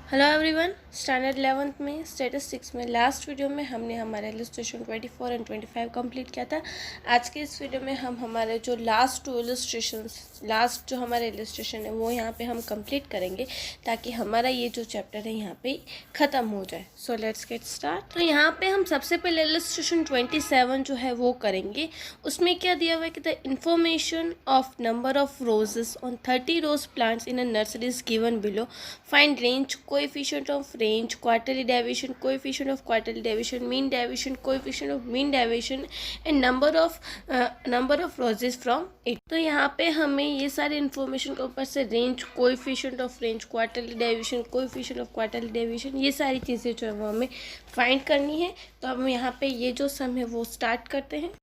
Hello everyone, standard 11th में statistics में last video में हमने हमारा इलस्ट्रेशन 24 एंड 25 कंप्लीट किया था। आज के इस वीडियो में हम हमारे जो लास्ट टू इलस्ट्रेशंस लास्ट जो हमारा इलस्ट्रेशन है वो यहाँ पे हम कंप्लीट करेंगे ताकि हमारा ये जो चैप्टर है यहाँ पे ख़त्म हो जाए। So let's get start. तो यहाँ पे हम सबसे पहले इलस्ट्रेशन 27 जो है वो करेंगे। उसमें क्या दिया हुआ है कि the information of number of roses on 30 rose plants in a nursery is given below. Find range, coefficient of range, quarterly deviation, coefficient of quarterly deviation, mean deviation, coefficient of mean deviation and number of roses from it। तो यहाँ पे हमें ये सारे information के ऊपर से range, coefficient of range, quarterly deviation, coefficient of quarterly deviation, ये सारी चीज़ें जो है वो हमें फाइंड करनी है। तो हम यहाँ पे ये जो सम है वो स्टार्ट करते हैं।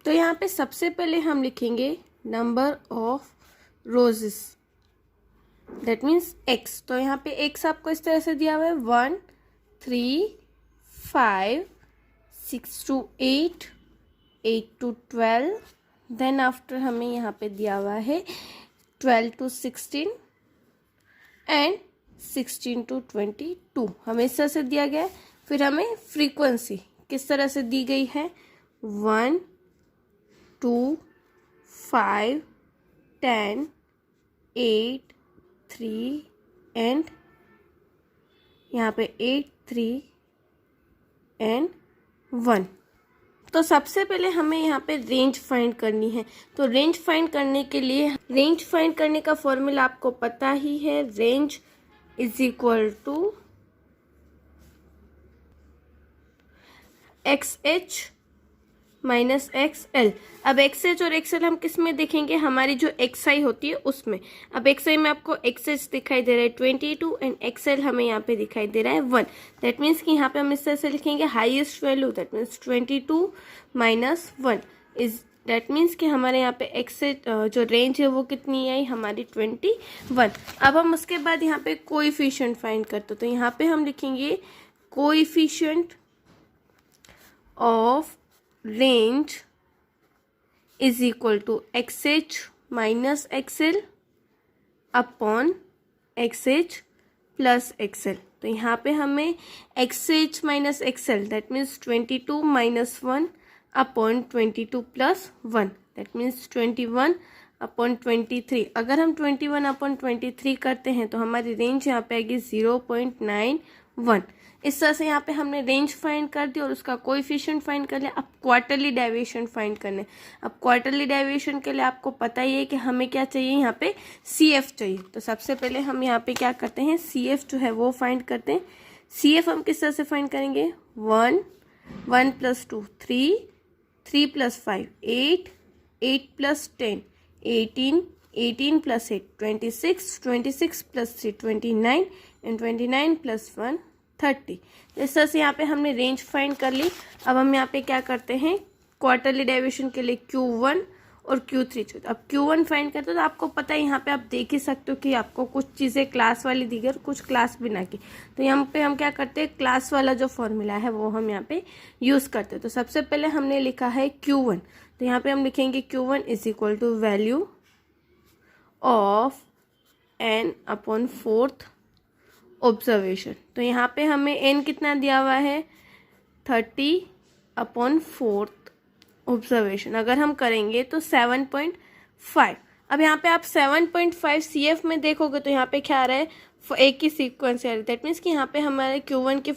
तो यहाँ पे सबसे पहले हम लिखेंगे number of roses, that means x. तो यहाँ पे एक्स आपको इस तरह से दिया हुआ है 1, 3, 5, 6 to 8, 8 to 12। देन आफ्टर हमें यहाँ पे दिया हुआ है 12 to 16 एंड 16 to 22 हमें इस तरह से दिया गया है। फिर हमें फ्रीक्वेंसी किस तरह से दी गई है 1, 2, 5, 10, 8, 3 एंड यहाँ पे 8, 3 एंड 1। तो सबसे पहले हमें यहाँ पे रेंज फाइंड करनी है। तो रेंज फाइंड करने के लिए रेंज फाइंड करने का फॉर्मूला आपको पता ही है, range is equal to XH minus XL। अब XH और XL हम किस में देखेंगे, हमारी जो XI होती है उसमें। अब XI में आपको XH दिखाई दे रहा है 22 एंड XL हमें यहाँ पे दिखाई दे रहा है 1। दैट मीन्स कि यहाँ पे हम इस तरह से लिखेंगे highest value, that means 22 minus 1 is, that means कि हमारे यहाँ पे XH जो रेंज है वो कितनी आई हमारी 21। अब हम उसके बाद यहाँ पे कोएफिशिएंट फाइंड करते, तो यहाँ पे हम लिखेंगे coefficient of range is equal to XH minus XL upon XH plus XL। तो यहाँ पे हमें XH minus XL that means 22 minus 1 upon 22 plus 1 that means 21 upon 23। अगर हम 21 अपॉन 23 करते हैं तो हमारी रेंज यहाँ पे आएगी 0.91। इस तरह से यहाँ पे हमने रेंज फाइंड कर दी और उसका कोएफिशिएंट फाइंड कर लिया। अब क्वार्टरली डेविएशन फाइंड करने। अब क्वार्टरली डेविएशन के लिए आपको पता ही है कि हमें क्या चाहिए, यहाँ पे CF चाहिए। तो सबसे पहले हम यहाँ पे क्या करते हैं, CF जो है वो फाइंड करते हैं। CF हम किस तरह से फाइंड करेंगे, 1, 1 plus 2 3, 3 plus 5 8, 8 plus 10 18, 18 plus 8 26, 26 plus 3 29 and 29 plus 1 30। इस तरह से यहाँ पे हमने रेंज फाइंड कर ली। अब हम यहाँ पे क्या करते हैं, क्वार्टरली डेविएशन के लिए Q1 और Q3। अब Q1 फाइंड करते हो तो आपको पता है यहाँ पे आप देख ही सकते हो कि आपको कुछ चीज़ें क्लास वाली दी गई, कुछ क्लास बिना की। तो यहाँ पे हम क्या करते हैं, क्लास वाला जो फॉर्मूला है वो हम यहाँ पे यूज़ करते हैं। तो सबसे पहले हमने लिखा है Q1, तो यहाँ पे हम लिखेंगे Q1 is equal to value of n upon 4th observation. तो यहाँ पे हमें n कितना दिया हुआ है 30 अपॉन 4th ऑब्जर्वेशन। अगर हम करेंगे तो 7.5। अब यहाँ पे आप 7.5 CF में देखोगे तो यहाँ पे क्या आ रहा है, एक ही सीक्वेंस है। दैट मीन्स कि यहाँ पे हमारे Q1 की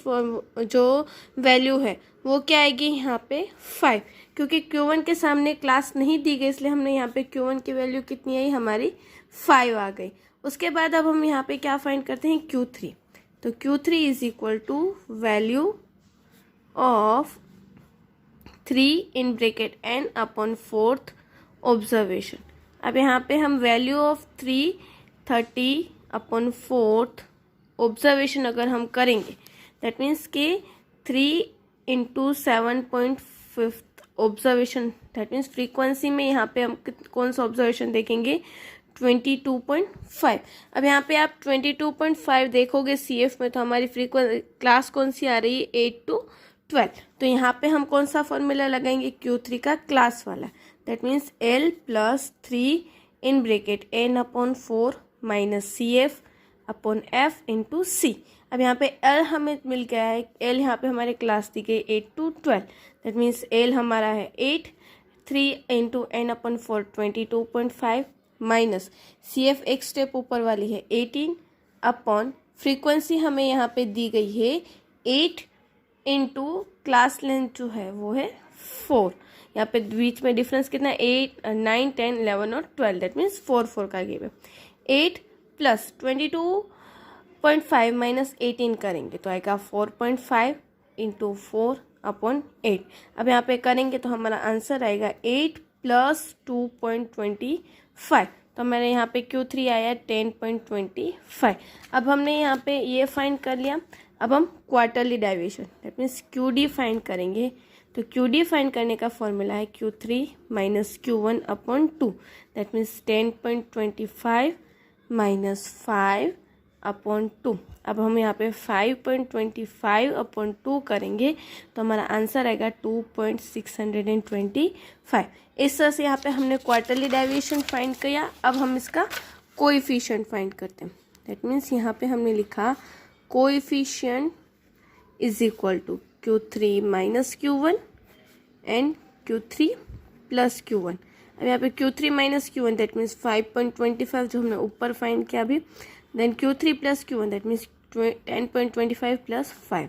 जो वैल्यू है वो क्या आएगी यहाँ पे 5, क्योंकि Q1 के सामने क्लास नहीं दी गई इसलिए हमने यहाँ पे Q1 की वैल्यू कितनी आई हमारी 5 आ गई। उसके बाद अब हम यहाँ पे क्या फाइंड करते हैं, Q3। तो Q3 is equal to value of 3 in bracket n upon 4th observation. अब यहाँ पे हम value of 3 30 upon 4th observation अगर हम करेंगे दैट मीन्स के 3 into 7.5 observation, that means frequency में यहाँ पे हम कौन सा ऑब्जर्वेशन देखेंगे 22.5। अब यहाँ पे आप 22.5 देखोगे CF में तो हमारी फ्रीक्वेंसी क्लास कौन सी आ रही है 8 to 12। तो यहाँ पे हम कौन सा फॉर्मूला लगाएंगे, Q3 का क्लास वाला, that means L plus 3 in bracket n upon 4 minus CF upon F into C. अब यहाँ पे एल हमें मिल गया है, एल यहाँ पे हमारे क्लास दी गई 8 to 12, दैट मीन्स एल हमारा है 8, 3 into n upon 4 22.5 minus C F एक स्टेप ऊपर वाली है 18 अपॉन फ्रीक्वेंसी हमें यहाँ पे दी गई है 8 इंटू क्लास लेंथ जो है वो है 4। यहाँ पे बीच में डिफरेंस कितना है 8 9 10 11 और 12, दैट मीन्स 4 का गिव है। 8 प्लस 22.5 माइनस 18 करेंगे तो आएगा 4.5 इंटू 4 अपॉन 8। अब यहाँ पे करेंगे तो हमारा आंसर आएगा 8 प्लस 2.25, तो हमारे यहाँ पे Q3 आया 10.25। अब हमने यहाँ पे ये फाइंड कर लिया। अब हम quarterly deviation that means QD find करेंगे। तो QD फाइंड करने का फॉर्मूला है Q3 minus Q1 upon 2, that means 10.25 minus 5 upon 2। अब हम यहाँ पे 5.25 अपॉन 2 करेंगे तो हमारा आंसर आएगा 2.625। इस तरह से यहाँ पे हमने क्वार्टरली डेविएशन फाइंड किया। अब हम इसका कोएफिशिएंट फाइंड करते हैं, दैट मीन्स यहाँ पे हमने लिखा coefficient is equal to Q3 minus Q1 and Q3 plus Q1। अब यहाँ पे Q3 minus Q1 that means 5.25 जो हमने ऊपर फाइंड किया अभी, then Q3 plus Q1 that means 10.25 plus 5,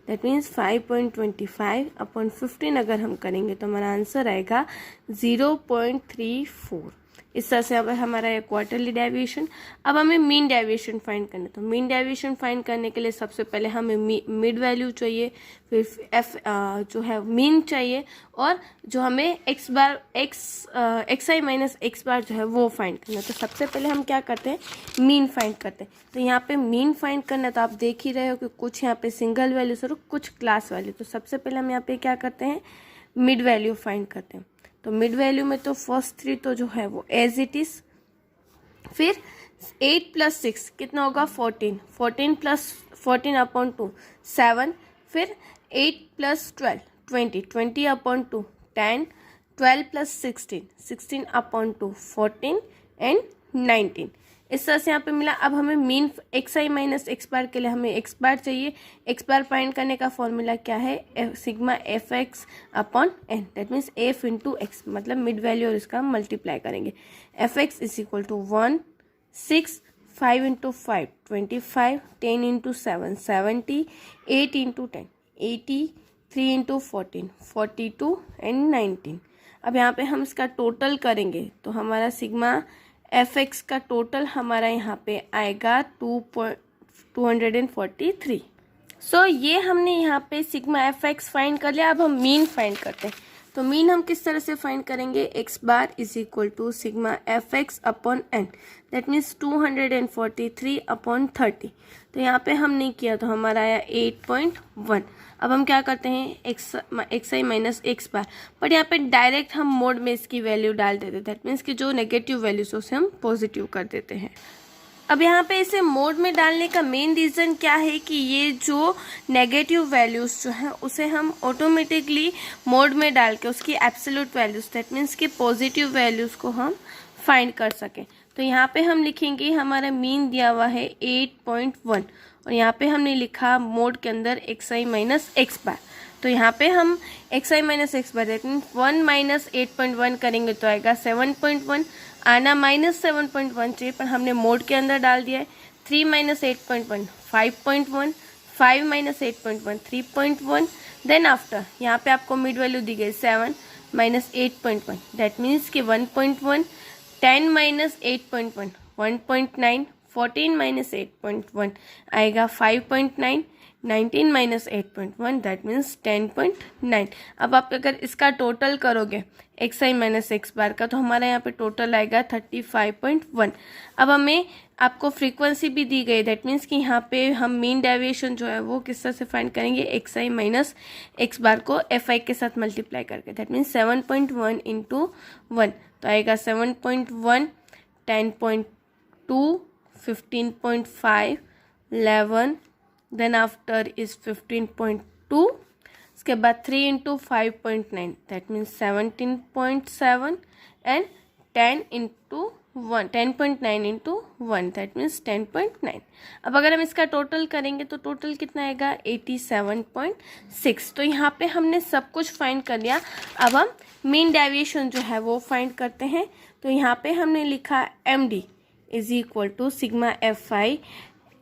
that means 5.25 upon 15 अगर हम करेंगे तो हमारा आंसर आएगा 0.34। इस तरह से अब हमारा ये क्वार्टरली डेविएशन। अब हमें मीन डेविएशन फाइंड करना है, तो मीन डेविएशन फाइंड करने के लिए सबसे पहले हमें मिड वैल्यू चाहिए, फिर एफ जो है मीन चाहिए, और जो हमें एक्स आई माइनस एक्स बार जो है वो फाइंड करना है। तो सबसे पहले हम क्या करते हैं, मीन फाइंड करते हैं। तो यहाँ पे मीन फाइंड करना है तो आप देख ही रहे हो कि कुछ यहाँ पे सिंगल वैल्यूज और कुछ क्लास वैल्यू। तो सबसे पहले हम यहाँ पे क्या करते हैं, मिड वैल्यू फाइंड करते हैं। तो मिड वैल्यू में तो फर्स्ट 3 तो जो है वो एज इट इज, फिर 8 प्लस 6 कितना होगा 14, 14 प्लस 14 अपॉन 2 7, फिर 8 plus 12 20, 20 upon 2 10, 12 plus 16 16 upon 2 14 and 19। इस तरह से यहाँ पे मिला। अब हमें मीन एक्स आई माइनस एक्स बार के लिए हमें एक्स बार चाहिए। एक्स बार फाइंड करने का फॉर्मूला क्या है, sigma F X upon N, that means F into X, मतलब मिड वैल्यू और इसका मल्टीप्लाई करेंगे। F X is equal to 1 6 5 into 5 25 10 into 7 70 8 into 10 80 3 into 14 42 and 19। अब यहाँ पे हम इसका टोटल करेंगे तो हमारा सिग्मा एफ एक्स का टोटल हमारा यहाँ पे आएगा 243। सो ये हमने यहाँ पे सिग्मा एफ एक्स फाइंड कर लिया। अब हम मीन फाइंड करते हैं। तो मीन हम किस तरह से फाइंड करेंगे, X bar is equal to sigma F X upon N, that means 243 upon 30। तो यहाँ पे हमने किया तो हमारा आया 8.1। अब हम क्या करते हैं, x I minus x bar, but यहाँ पे डायरेक्ट हम मोड में इसकी वैल्यू डाल देते हैं, दैट मीन्स कि जो नेगेटिव वैल्यूज उसे हम पॉजिटिव कर देते हैं। अब यहाँ पे इसे मोड में डालने का मेन रीज़न क्या है कि ये जो नेगेटिव वैल्यूज़ जो हैं उसे हम ऑटोमेटिकली मोड में डाल के उसकी एब्सोल्यूट वैल्यूज दैट मीन्स कि पॉजिटिव वैल्यूज़ को हम फाइंड कर सकें। तो यहाँ पे हम लिखेंगे, हमारा मीन दिया हुआ है 8.1 और यहाँ पे हमने लिखा मोड के अंदर एक्स आई माइनस एक्स बार। तो यहाँ पे हम x I minus x bar that means 1 minus 8.1 करेंगे तो आएगा 7.1। आना माइनस 7.1 चाहिए पर हमने मोड के अंदर डाल दिया है। 3 माइनस 8.1 5.1, 5 माइनस 8.1 3.1, देन आफ्टर यहाँ पे आपको मिड वैल्यू दी गई 7 माइनस 8.1 दैट मीन्स कि 1.1, 10 माइनस 8.1 1.9, 14 माइनस 8.1 आएगा 5.9, 19 माइनस 8.1 दैट मीन्स 10.9। अब आप अगर इसका टोटल करोगे एक्स आई माइनस एक्स बार का तो हमारा यहाँ पे टोटल आएगा 35.1। अब हमें आपको फ्रीक्वेंसी भी दी गई दैट मीन्स कि यहाँ पे हम मीन डेविएशन जो है वो किस तरह से फाइंड करेंगे, एक्स आई माइनस एक्स बार को एफ आई के साथ मल्टीप्लाई करके, दैट मीन्स 7.1 इंटू 1 तो आएगा 7.1, 10.2, 15.5, 11, देन आफ्टर इज 15.2, इसके बाद 3 into 5.9 that means 17.7 and 10 into 1, 10.9 into 1 that means 10.9। अब अगर हम इसका टोटल करेंगे तो टोटल कितना आएगा 87.6। तो यहाँ पे हमने सब कुछ फाइंड कर लिया। अब हम मीन डेविएशन जो है वो फाइंड करते हैं। तो यहाँ पे हमने लिखा MD is equal to sigma FI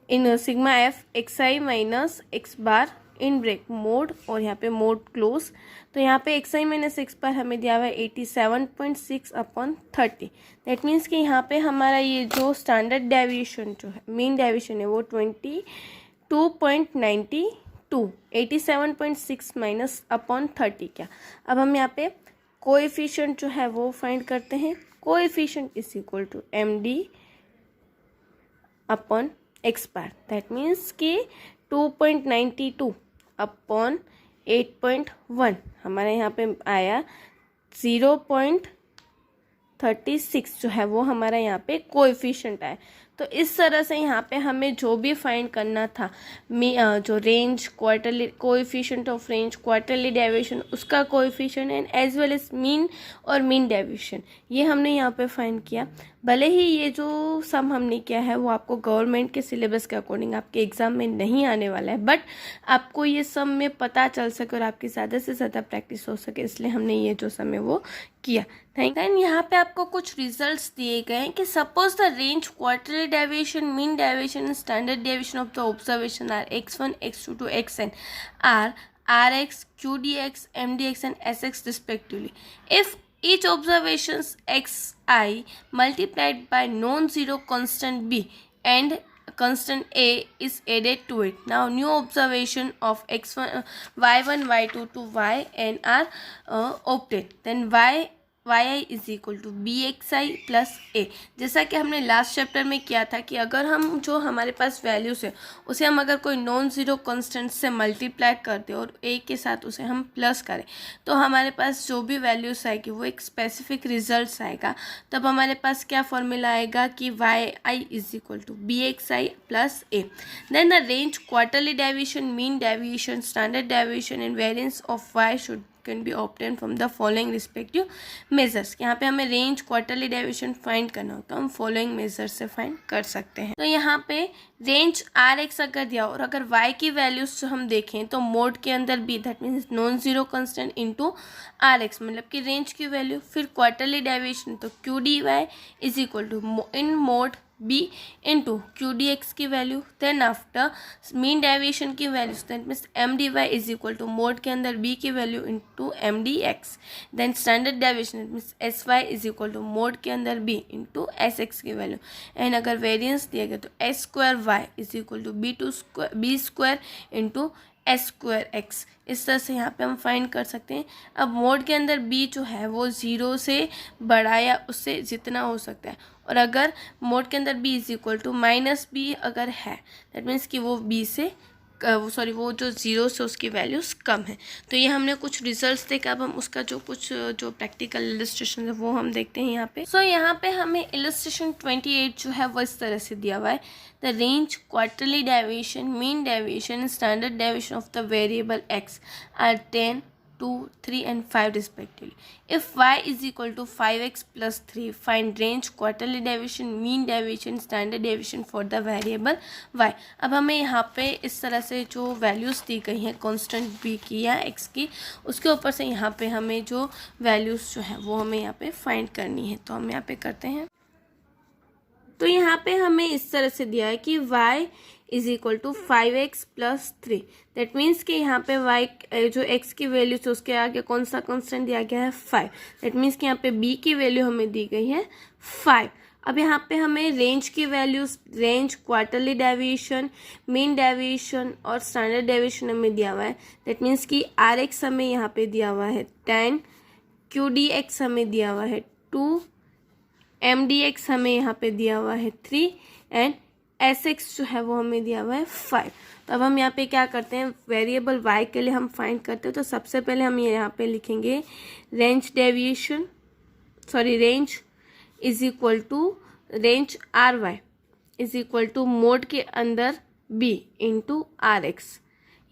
in sigma F XI minus X bar in bracket mod, और यहाँ पे मोड क्लोज। तो यहाँ पे XI माइनस X बार हमें दिया हुआ है 87.6 अपॉन 30। दैट मीन्स कि यहाँ पे हमारा ये जो स्टैंडर्ड डेविएशन जो है मीन डेविएशन है वो 22.92, 87.6 माइनस अपॉन 30 क्या। अब हम यहाँ पे कोएफिशिएंट जो है वो फाइंड करते हैं। Coefficient is equal to MD upon X bar. That means कि 2.92 अपॉन 8.1 हमारे यहाँ पे आया 0.36 जो है वो हमारा यहाँ पे कोएफिशिएंट आया। तो इस तरह से यहाँ पे हमें जो भी फाइंड करना था जो range quarterly coefficient of range quarterly deviation उसका coefficient and as well as mean और मीन डेविएशन ये हमने यहाँ पे फाइंड किया। भले ही ये जो सम हमने किया है वो आपको गवर्नमेंट के सिलेबस के अकॉर्डिंग आपके एग्जाम में नहीं आने वाला है, बट आपको ये सम में पता चल सके और आपकी ज़्यादा से ज़्यादा प्रैक्टिस हो सके, इसलिए हमने ये जो सम है वो किया। देन यहाँ पे आपको कुछ रिजल्ट्स दिए गए हैं कि suppose the range quarterly deviation mean deviation standard deviation of the observation are x1 x2 to xn are rx qdx mdx and sx respectively if each observations xi multiplied by non-zero constant b and constant a is added to it. Now new observation of x1 y1 y2 to yn are obtained. Then yi is equal to bxi plus a। जैसा कि हमने last chapter में किया था कि अगर हम जो हमारे पास वैल्यूज़ है उसे हम अगर कोई नॉन ज़ीरो कांस्टेंट से मल्टीप्लाई कर दें और a के साथ उसे हम प्लस करें तो हमारे पास जो भी वैल्यूज़ आएगी वो एक स्पेसिफिक रिजल्ट्स आएगा। तब हमारे पास क्या फॉर्मूला आएगा कि yi is equal to bxi plus a। Then the range quarterly deviation mean deviation standard deviation and variance of y should can be obtain from the following respective measures. यहाँ पे हमें range quarterly deviation find करना हो तो हम following measures से find कर सकते हैं। तो यहाँ पे रेंज RX अगर दिया और अगर Y की वैल्यूज जो हम देखें तो मोड के अंदर B that means non zero constant into RX मतलब कि रेंज की वैल्यू, फिर क्वार्टरली डेविएशन तो QDY is equal to in mode B into QDX की value, then after mean deviation की values that means MDY is equal to mode के अंदर B की value into MDX, then standard deviation means SY is equal to mode के अंदर B into SX की value, and अगर variance दिया गया तो S square Y is equal to B square into S square X। इस तरह से यहाँ पे हम फाइंड कर सकते हैं। अब मोड के अंदर B जो है वो 0 से बड़ा या उससे जितना हो सकता है, और अगर मोड के अंदर B is equal to minus B अगर है दैट मीन्स कि वो B से वो जो 0 से उसकी वैल्यूज़ कम है। तो ये हमने कुछ रिजल्ट्स देखे। अब हम उसका जो प्रैक्टिकल इलस्ट्रेशन है वो हम देखते हैं यहाँ पे। यहाँ पे हमें इलस्ट्रेशन 28 जो है वो इस तरह से दिया हुआ है। The range quarterly deviation mean deviation standard deviation of the variable x are 10, 2, 3 and 5 respectively. If y is equal to 5x plus 3, find range quarterly deviation, mean deviation, standard deviation for the variable y. अब हमें यहाँ पे इस तरह से जो values दी गई हैं कांस्टेंट b की या x की, उसके ऊपर से यहाँ पे हमें जो वैल्यूज़ जो है वो हमें यहाँ पे फाइंड करनी है। तो हम यहाँ पे करते हैं। तो यहाँ पे हमें इस तरह से दिया है कि y is equal to 5x plus 3। That means कि यहाँ पे y जो x की वैल्यू से उसके आगे कौन सा कांस्टेंट दिया गया है 5। दैट मीन्स कि यहाँ पे b की वैल्यू हमें दी गई है 5। अब यहाँ पे हमें रेंज की values, range quarterly deviation, mean deviation और स्टैंडर्ड डेविएशन हमें दिया हुआ है। दैट मीन्स कि RX हमें यहाँ पे दिया हुआ है 10, QDX हमें दिया हुआ है 2, MDX हमें यहाँ पे दिया हुआ है 3 एंड SX जो है वो हमें दिया हुआ है 5। तो अब हम यहाँ पे क्या करते हैं, वेरिएबल y के लिए हम फाइंड करते हैं। तो सबसे पहले हम ये यहाँ पे लिखेंगे range deviation range is equal to range RY is equal to mode के अंदर B इंटू RX।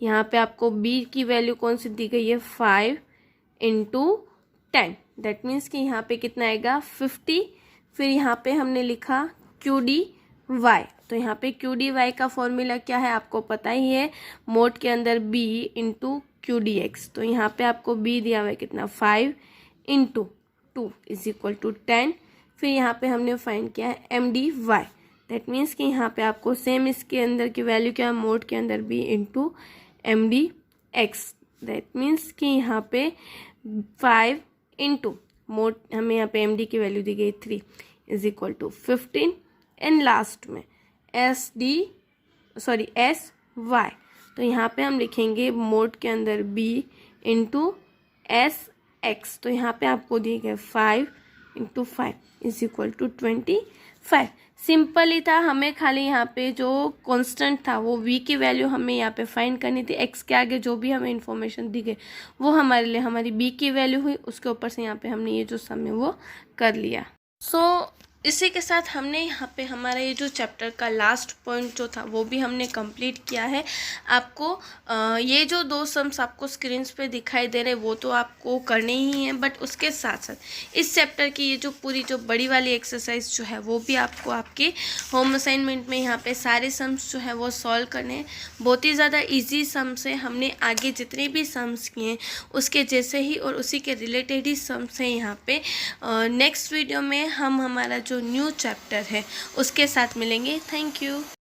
यहाँ पे आपको B की वैल्यू कौन सी दी गई है 5 इंटू 10। दैट मीन्स कि यहाँ पे कितना आएगा 50 फिर यहाँ पे हमने लिखा क्यू डी वाई। तो यहाँ पे क्यू डी वाई का फॉर्मूला क्या है आपको पता ही है, मोड के अंदर b into Q D x. तो यहाँ पे आपको b दिया हुआ है कितना 5 इंटू 2 इज इक्वल टू 10। फिर यहाँ पे हमने फाइंड किया है M D Y. That means कि यहाँ पे आपको सेम इसके अंदर की वैल्यू क्या है, मोड के अंदर b into M D X. That means कि यहाँ पे 5 इंटू मोड, हमें यहाँ पे एम डी की वैल्यू दी गई 3 is equal to 15। And last में एस वाई। तो यहाँ पे हम लिखेंगे मोड के अंदर b इंटू एस एक्स। तो यहाँ पे आपको दिए गए 5 into 5 is equal to 25। Simple ही था, हमें खाली यहाँ पे जो कांस्टेंट था वो v की वैल्यू हमें यहाँ पे फाइंड करनी थी। x के आगे जो भी हमें इन्फॉर्मेशन दी गई वो हमारे लिए हमारी b की वैल्यू हुई, उसके ऊपर से यहाँ पे हमने ये जो सम है वो कर लिया। इसी के साथ हमने यहाँ पे हमारा ये जो चैप्टर का लास्ट पॉइंट जो था वो भी हमने कंप्लीट किया है। आपको ये जो 2 सम्स आपको स्क्रीन्स पे दिखाई दे रहे वो तो आपको करने ही हैं, बट उसके साथ साथ इस चैप्टर की ये जो पूरी जो बड़ी वाली एक्सरसाइज जो है वो भी आपको आपके होम असाइनमेंट में यहाँ पे सारे सम्स जो है वो सॉल्व करने हैं। बहुत ही ज़्यादा ईजी सम्स है, हमने आगे जितने भी सम्स किए हैं उसके जैसे ही और उसी के रिलेटेड ही सम्स हैं यहाँ पे। नेक्स्ट वीडियो में हम हमारा जो न्यू चैप्टर है उसके साथ मिलेंगे। Thank you.